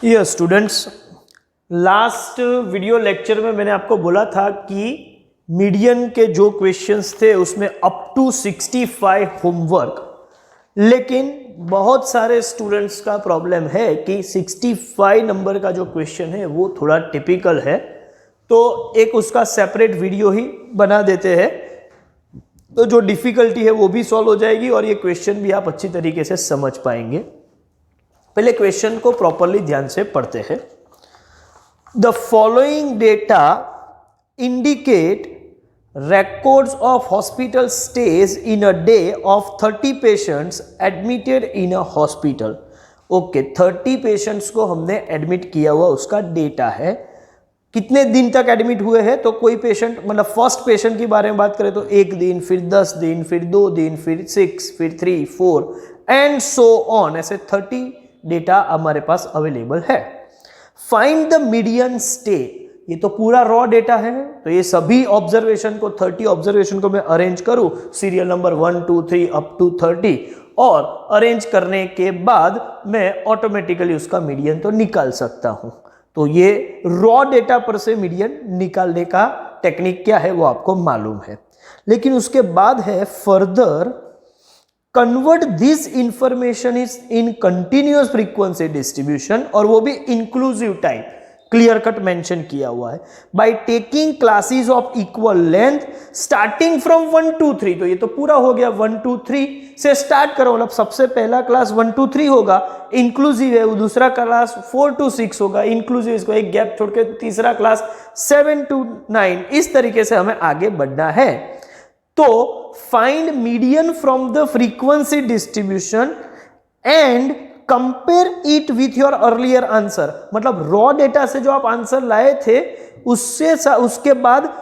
Yes students, last video lecture में मैंने आपको बोला था कि मीडियन के जो क्वेश्चंस थे उसमें अप टू 65 होमवर्क, लेकिन बहुत सारे स्टूडेंट्स का प्रॉब्लम है कि 65 नंबर का जो क्वेश्चन है वो थोड़ा टिपिकल है, तो एक उसका सेपरेट वीडियो ही बना देते हैं, तो जो डिफिकल्टी है वो भी सॉल्व हो जाएगी और ये क्वेश्चन भी आप अच्छी तरीके से समझ पाएंगे। पहले क्वेश्चन को प्रॉपरली ध्यान से पढ़ते हैं। The following data indicate records of hospital stays in a day of 30 patients admitted in a hospital। Okay, 30 patients को हमने एडमिट किया हुआ उसका डेटा है। कितने दिन तक एडमिट हुए हैं, तो कोई पेशेंट मतलब फर्स्ट पेशेंट की बारे में बात करें तो 1 दिन, फिर 10 दिन, फिर 2 दिन, फिर 6, फिर 3, 4 एंड सो ऑन, ऐसे 30 डेटा हमारे पास अवेलेबल है। फाइंड द मीडियन स्टे, ये तो पूरा रॉ डेटा है, तो ये सभी ऑब्जर्वेशन को 30 ऑब्जर्वेशन को मैं अरेंज करूं सीरियल नंबर 1 2 3 अप टू 30, और अरेंज करने के बाद मैं ऑटोमेटिकली उसका मीडियन तो निकाल सकता हूं। तो ये रॉ डेटा पर से मीडियन निकालने का टेक्निक क्या है वो आपको मालूम है, लेकिन उसके बाद है further convert this information is in continuous frequency distribution, और वो भी inclusive type clear cut mention किया हुआ है। By taking classes of equal length starting from 1 2 3, तो ये तो पूरा हो गया, 1 2 3 से स्टार्ट करो, मतलब सबसे पहला क्लास 1 2 3 होगा, इंक्लूसिव है, वो दूसरा क्लास 4 to 6 होगा, इंक्लूसिव, इसको एक गैप छोड़ के तीसरा क्लास 7 to 9, इस तरीके से हमें आगे बढ़ना है। तो find median from the frequency distribution and compare it with your earlier answer, मतलब रॉ डेटा से जो आप आंसर लाए थे उसके बाद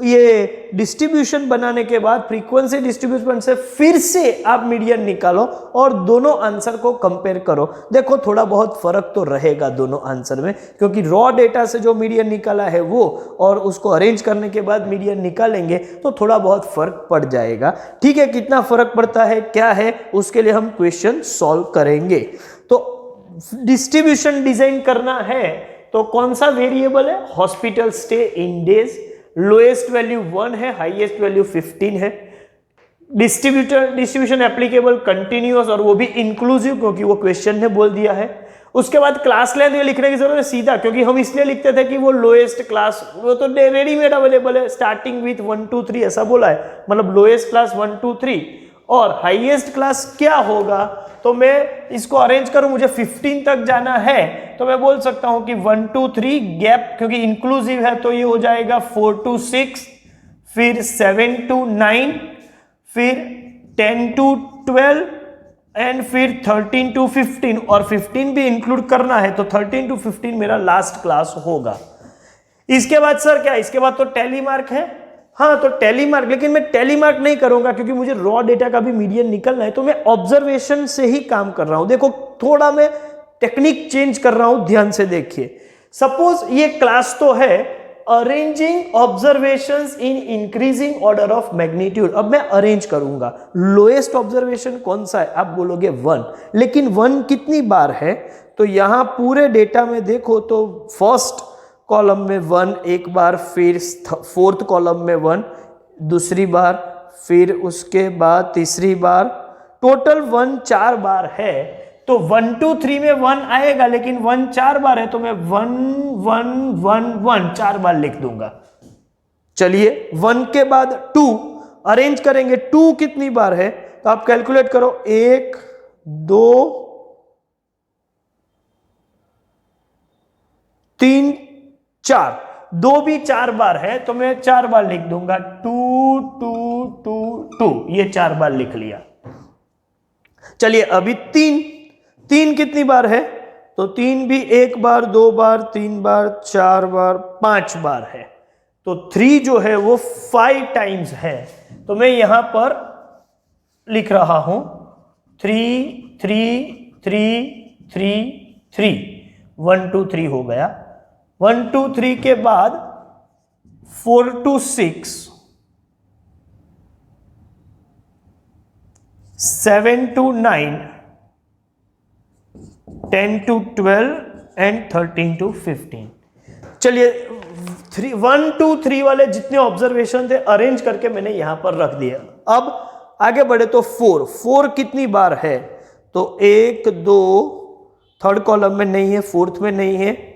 ये डिस्ट्रीब्यूशन बनाने के बाद फ्रीक्वेंसी डिस्ट्रीब्यूशन से फिर से आप मीडियन निकालो और दोनों आंसर को कंपेयर करो। देखो थोड़ा बहुत फर्क तो रहेगा दोनों आंसर में, क्योंकि रॉ डेटा से जो मीडियन निकाला है वो और उसको अरेंज करने के बाद मीडियन निकालेंगे तो थोड़ा बहुत फर्क पड़ जाएगा। ठीक है, कितना फर्क पड़ता है क्या है उसके लिए हम क्वेश्चन सॉल्व करेंगे। तो डिस्ट्रीब्यूशन डिजाइन करना है तो कौन सा वेरिएबल है, hospital stay in days, lowest value 1 है, हाईएस्ट वैल्यू 15 है। डिस्ट्रीब्यूशन एप्लीकेबल कंटिन्यूअस और वो भी इंक्लूसिव, क्योंकि वो क्वेश्चन ने बोल दिया है। उसके बाद क्लास लेंथ में लिखने की जरूरत है सीधा, क्योंकि हम इसलिए लिखते थे कि वो लोएस्ट क्लास, वो तो रेडीमेड अवेलेबल है, स्टार्टिंग विथ 1 2 3 ऐसा बोला है, मतलब लोएस्ट क्लास 1 2 3 और हाईएस्ट क्लास क्या होगा। तो मैं इसको अरेंज करूं, मुझे 15 तक जाना है तो मैं बोल सकता हूं कि 1 2 3 गैप, क्योंकि इंक्लूसिव है तो ये हो जाएगा 4 to 6, फिर 7 to 9, फिर 10 to 12 एंड फिर 13 to 15, और 15 भी इंक्लूड करना है तो 13 to 15 मेरा लास्ट क्लास होगा। इसके बाद सर क्या, इसके बाद तो टैली मार्क है। हाँ, तो टैली मार्क, लेकिन मैं टैली मार्क नहीं करूंगा क्योंकि मुझे रॉ डेटा का भी मीडियन निकलना है, तो मैं ऑब्जर्वेशन से ही काम कर रहा हूं। देखो थोड़ा मैं टेक्निक चेंज कर रहा हूं, ध्यान से देखिए। सपोज ये क्लास तो है arranging observations in increasing order of magnitude. अब मैं अरेंज करूंगा, लोएस्ट ऑब्जर्वेशन कौन सा है, आप बोलोगे 1, लेकिन 1 कितनी बार है, तो यहां पूरे डेटा में देखो तो फर्स्ट कॉलम में 1 एक बार, फिर फोर्थ कॉलम में 1 दूसरी बार, फिर उसके बाद तीसरी बार, टोटल 1 4 बार है। तो 1 2 3 में 1 आएगा, लेकिन 1 4 बार है तो मैं 1 1 1 1 4 बार लिख दूंगा। चलिए 1 के बाद 2 अरेंज करेंगे, 2 कितनी बार है तो आप कैलकुलेट करो, 1 2 3 4, 2 भी 4 बार है तो मैं 4 बार लिख दूंगा, 2 2 2 2, ये 4 बार लिख लिया। चलिए अभी 3 कितनी बार है, तो 3 भी 1 बार 2 बार 3 बार 4 बार 5 बार है, तो 3 जो है वो 5 टाइम्स है, तो मैं यहां पर लिख रहा हूं 3 3 3 3 3, 1 2 3 हो गया। 1 2 3 के बाद 4 to 6, 7 to 9, 10 to 12 and 13 to 15। चलिए 1 2 3 वाले जितने ऑब्जर्वेशन थे अरेंज करके मैंने यहां पर रख दिया। अब आगे बढ़े तो 4 कितनी बार है, तो 1 2 थर्ड कॉलम में नहीं है, फोर्थ में नहीं है।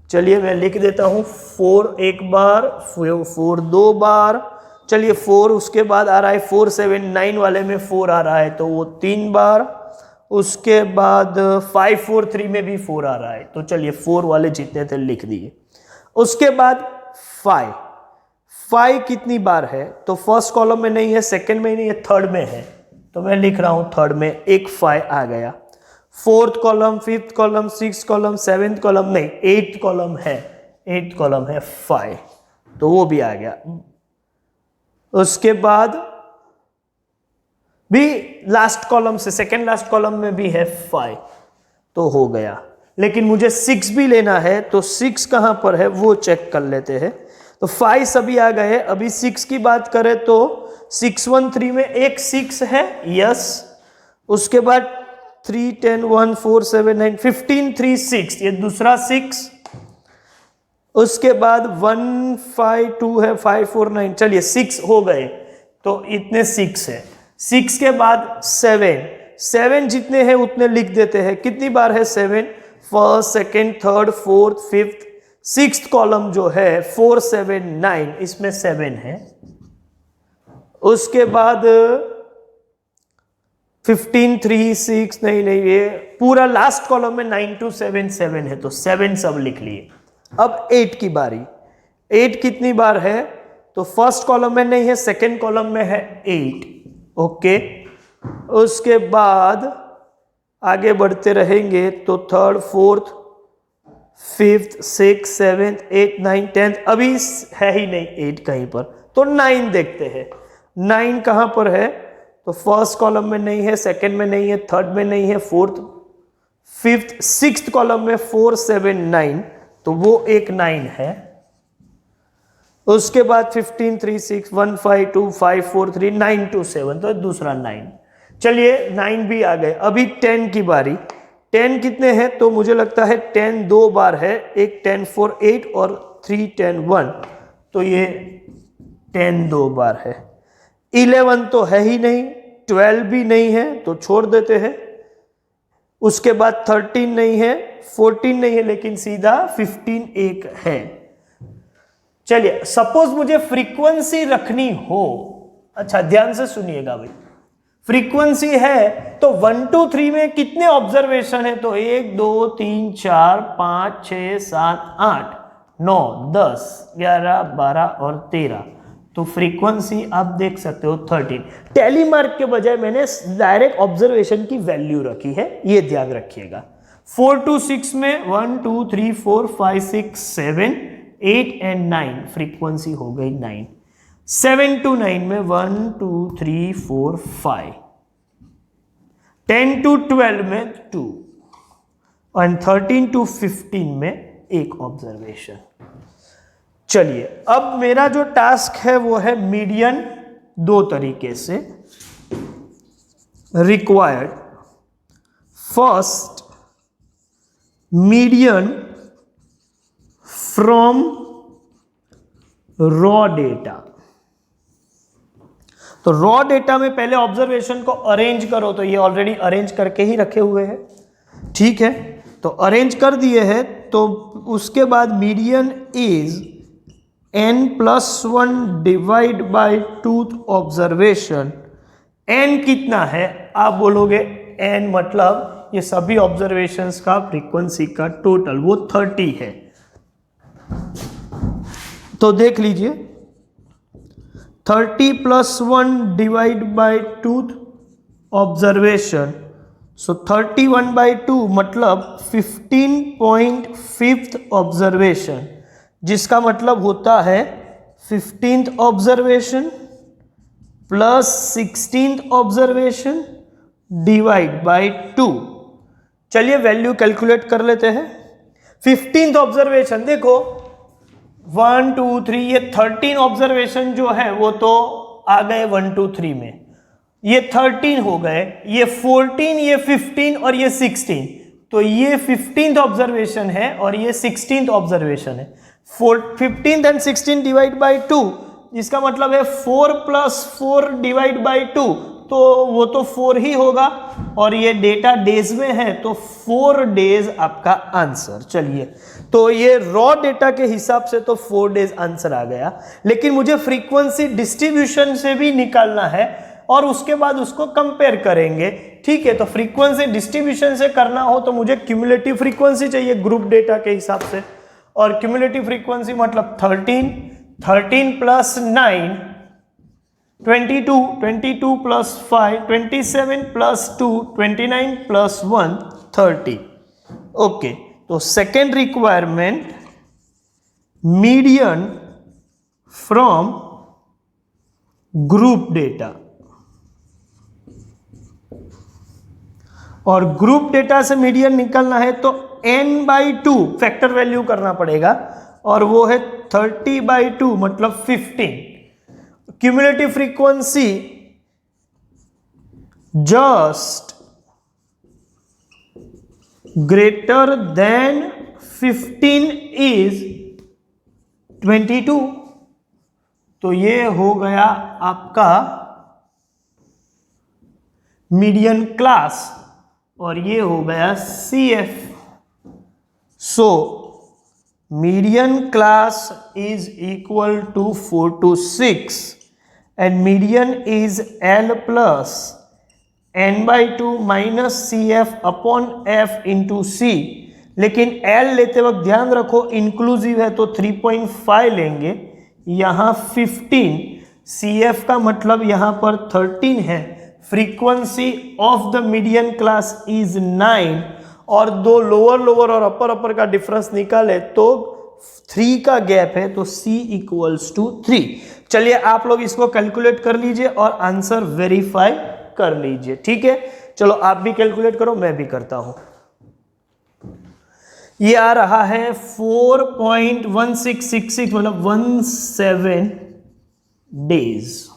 चलिए मैं लिख देता हूं 4 एक बार, 4 दो बार, चलिए 4 उसके बाद आ रहा है 4 7 9 वाले में 4 आ रहा है तो वो 3 बार, उसके बाद 5 4 3 में भी 4 आ रहा है तो चलिए 4 वाले जितने थे लिख दिए। उसके बाद 5 कितनी बार है, तो फर्स्ट कॉलम में नहीं है, सेकंड में नहीं है, थर्ड में है तो मैं लिख रहा हूं थर्ड में एक 5 आ गया। Fourth column, fifth column, sixth column, seventh column नहीं, एट्थ कॉलम है 5 तो वो भी आ गया। उसके बाद भी लास्ट कॉलम से सेकेंड लास्ट कॉलम में भी है 5 तो हो गया। लेकिन मुझे 6 भी लेना है तो 6 कहां पर है वो चेक कर लेते हैं। तो 5 सभी आ गए। अभी 6 की बात करें तो 6 1 3 में एक 6 है, यस। उसके बाद 3 10 1 4 7 9 15 3 6 ये दूसरा 6। उसके बाद 1 5 2 है, 5 4 9 चलिए 6 हो गए तो इतने 6 है। 6 के बाद 7 जितने हैं उतने लिख देते हैं। कितनी बार है 7, first second third fourth fifth sixth column जो है 4 7 9 इसमें 7 है। उसके बाद 15 3 6 नहीं ये पूरा लास्ट कॉलम में 9 2 7 7 है तो 7 सब लिख लिए। अब 8 की बारी। 8 कितनी बार है, तो फर्स्ट कॉलम में नहीं है, सेकेंड कॉलम में है 8, ओके। उसके बाद आगे बढ़ते रहेंगे तो third fourth fifth six seventh 8 9 10 अभी है ही नहीं 8 कहीं पर तो 9 देखते हैं। 9 कहां पर है, तो फर्स्ट कॉलम में नहीं है, सेकेंड में नहीं है, थर्ड में नहीं है, फोर्थ फिफ्थ सिक्स्थ कॉलम में 4 7 9 तो वो एक 9 है। उसके बाद 15 3 6 1 5 2 5 4 3 9 2 7 तो दूसरा 9। चलिए 9 भी आ गए। अभी 10 की बारी। 10 कितने हैं, तो मुझे लगता है 10 दो बार है, एक 10 4 8 और 3 10 1 तो ये 10 दो बार है। 11 तो है ही नहीं, 12 भी नहीं है तो छोड़ देते हैं। उसके बाद 13 नहीं है, 14 नहीं है, लेकिन सीधा 15 एक है। चलिए सपोज मुझे फ्रीक्वेंसी रखनी हो, अच्छा ध्यान से सुनिएगा भाई, फ्रीक्वेंसी है तो 1 2 3 में कितने ऑब्जर्वेशन है, तो 1 2 3 4 5 6 7 8 9 10 11 12 और 13 तो फ्रीक्वेंसी आप देख सकते हो 13। टैली मार्क के बजाय मैंने डायरेक्ट ऑब्जर्वेशन की वैल्यू रखी है, ये ध्यान रखिएगा। 4 to 6 में 1 2 3 4 5 6 7 8 एंड 9 फ्रीक्वेंसी हो गई 9। 7 to 9 में 1 2 3 4 5। 10 to 12 में 2 और 13 to 15 में एक ऑब्जर्वेशन। चलिए अब मेरा जो टास्क है वो है मीडियन, दो तरीके से required. First median from raw data. तो रॉ डेटा में पहले ऑब्जर्वेशन को अरेंज करो, तो ये ऑलरेडी अरेंज करके ही रखे हुए हैं, ठीक है। तो अरेंज कर दिए हैं, तो उसके बाद median is n+1 divide by tooth observation. n कितना है, आप बोलोगे n मतलब ये सभी ऑब्जर्वेशंस का फ्रीक्वेंसी का टोटल, वो 30 है। तो देख लीजिए 30 + 1 डिवाइड बाय टूथ ऑब्जर्वेशन, सो 31/2 मतलब 15.5th ऑब्जर्वेशन, जिसका मतलब होता है 15th observation plus 16th observation divide by 2। चलिए वैल्यू कैलकुलेट कर लेते हैं। 15th ऑब्जर्वेशन देखो 1 2 3 ये 13 ऑब्जर्वेशन जो है वो तो आ गए 1 2 3 में, ये 13 हो गए, ये 14 ये 15 और ये 16 तो ये 15th ऑब्जर्वेशन है और ये 16th ऑब्जर्वेशन है। 15th एंड 16 डिवाइड बाई 2, इसका मतलब है 4 + 4 डिवाइड बाई 2, तो वो तो 4 ही होगा, और ये डेटा डेज में है तो 4 डेज आपका आंसर। चलिए, तो ये रॉ डेटा के हिसाब से तो 4 डेज आंसर आ गया, लेकिन मुझे फ्रीक्वेंसी डिस्ट्रीब्यूशन से भी निकालना है और उसके बाद उसको कंपेयर करेंगे। ठीक है, तो फ्रीक्वेंसी डिस्ट्रीब्यूशन से करना हो तो मुझे क्यूमुलेटिव फ्रीक्वेंसी चाहिए ग्रुप डेटा के हिसाब से, और क्यूमुलेटिव फ्रीक्वेंसी मतलब 13 + 9 22, 22 + 5 27 + 2 29 + 1 30। ओके, तो second requirement, median from group data, और ग्रुप डेटा से मीडियन निकालना है तो n/2 फैक्टर वैल्यू करना पड़ेगा, और वो है 30/2 मतलब 15। Cumulative frequency just greater than 15 is 22, तो ये हो गया आपका मीडियन क्लास, और ये हो गया CF। So median class is equal to 4 to 6 and median is L + n/2 - CF/F × C। लेकिन L लेते वक्त ध्यान रखो इंक्लूसिव है तो 3.5 लेंगे, यहां 15, CF का मतलब यहां पर 13 है, frequency of the median class is 9, और दो लोअर और अपर का डिफरेंस निकाले तो 3 का गैप है, तो C = 3। चलिए आप लोग इसको कैलकुलेट कर लीजिए और आंसर वेरीफाई कर लीजिए। ठीक है, चलो आप भी कैलकुलेट करो, मैं भी करता हूं। ये आ रहा है 4.1666 मतलब 17 डेज।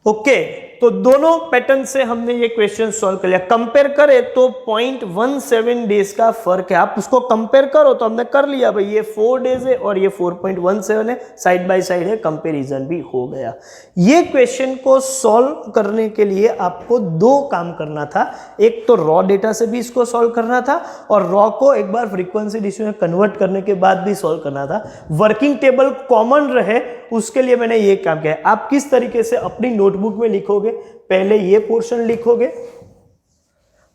ओके, तो दोनों पैटर्न से हमने ये क्वेश्चन सॉल्व कर लिया। कंपेयर करें तो 0.17 डेज का फर्क है, आप उसको कंपेयर करो तो हमने कर लिया भाई, ये 4 डेज है और ये 4.17 है, साइड बाय साइड है, कंपैरिजन भी हो गया। ये क्वेश्चन को सॉल्व करने के लिए आपको 2 काम करना था, एक तो रॉ डेटा से भी इसको सॉल्व करना था, और रॉ को एक बार फ्रीक्वेंसी डिस्ट्रीब्यूशन कन्वर्ट करने के बाद भी सॉल्व करना था। वर्किंग टेबल कॉमन रहे उसके लिए मैंने ये काम किया है। आप किस तरीके से अपनी नोटबुक में लिखोगे, पहले ये पोर्शन लिखोगे,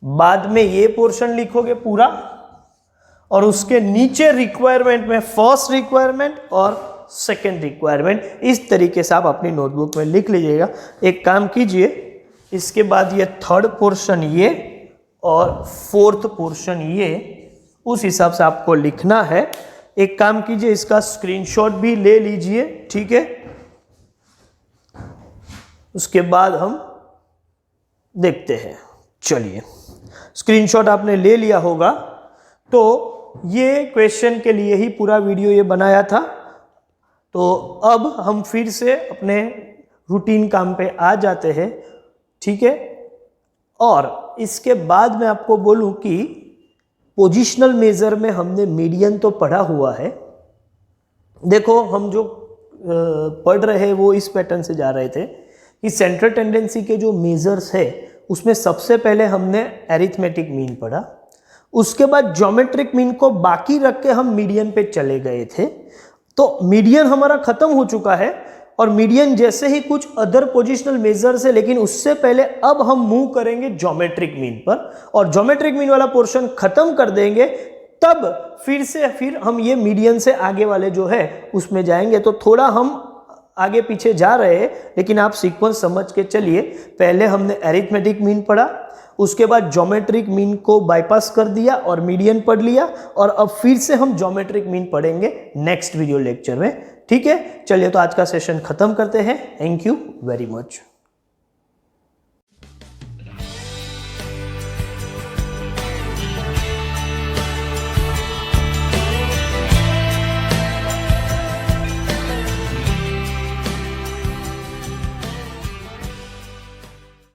बाद में ये पोर्शन लिखोगे पूरा, और उसके नीचे रिक्वायरमेंट में फर्स्ट रिक्वायरमेंट और सेकंड रिक्वायरमेंट, इस तरीके से आप अपनी नोटबुक में लिख लीजिएगा। एक काम कीजिए, इसके बाद ये थर्ड पोर्शन ये और फोर्थ पोर्शन ये, उस हिसाब से आपको लिखना है। एक काम कीजिए, इसका स्क्रीनशॉट भी ले लीजिए, ठीक है। उसके बाद हम देखते हैं। चलिए, स्क्रीनशॉट आपने ले लिया होगा, तो ये क्वेश्चन के लिए ही पूरा वीडियो ये बनाया था। तो अब हम फिर से अपने रूटीन काम पे आ जाते हैं, ठीक है। और इसके बाद मैं आपको बोलूं कि पोजिशनल मेजर में हमने मीडियन तो पढ़ा हुआ है। देखो, हम जो पढ़ रहे हैं वो इस पैटर्न से जा रहे थे कि सेंट्रल टेंडेंसी के जो मेजर्स है उसमें सबसे पहले हमने एरिथमेटिक मीन पढ़ा, उसके बाद ज्योमेट्रिक मीन को बाकी रख के हम मीडियन पे चले गए थे। तो मीडियन हमारा खत्म हो चुका है, और मीडियन जैसे ही कुछ अदर पोजिशनल मेजर्स है, लेकिन उससे पहले अब हम मूव करेंगे ज्योमेट्रिक मीन पर, और ज्योमेट्रिक मीन वाला पोर्शन खत्म कर देंगे, तब फिर हम ये मीडियन से आगे वाले जो है उसमें जाएंगे। तो थोड़ा हम आगे पीछे जा रहे हैं, लेकिन आप सीक्वेंस समझ के चलिए। पहले हमने एरिथमेटिक मीन पढ़ा, उसके बाद ज्योमेट्रिक मीन को बाईपास कर दिया और मीडियन पढ़ लिया, और अब फिर से हम ज्योमेट्रिक मीन पढ़ेंगे नेक्स्ट वीडियो लेक्चर में, ठीक है। चलिए, तो आज का सेशन खत्म करते हैं। Thank you very much.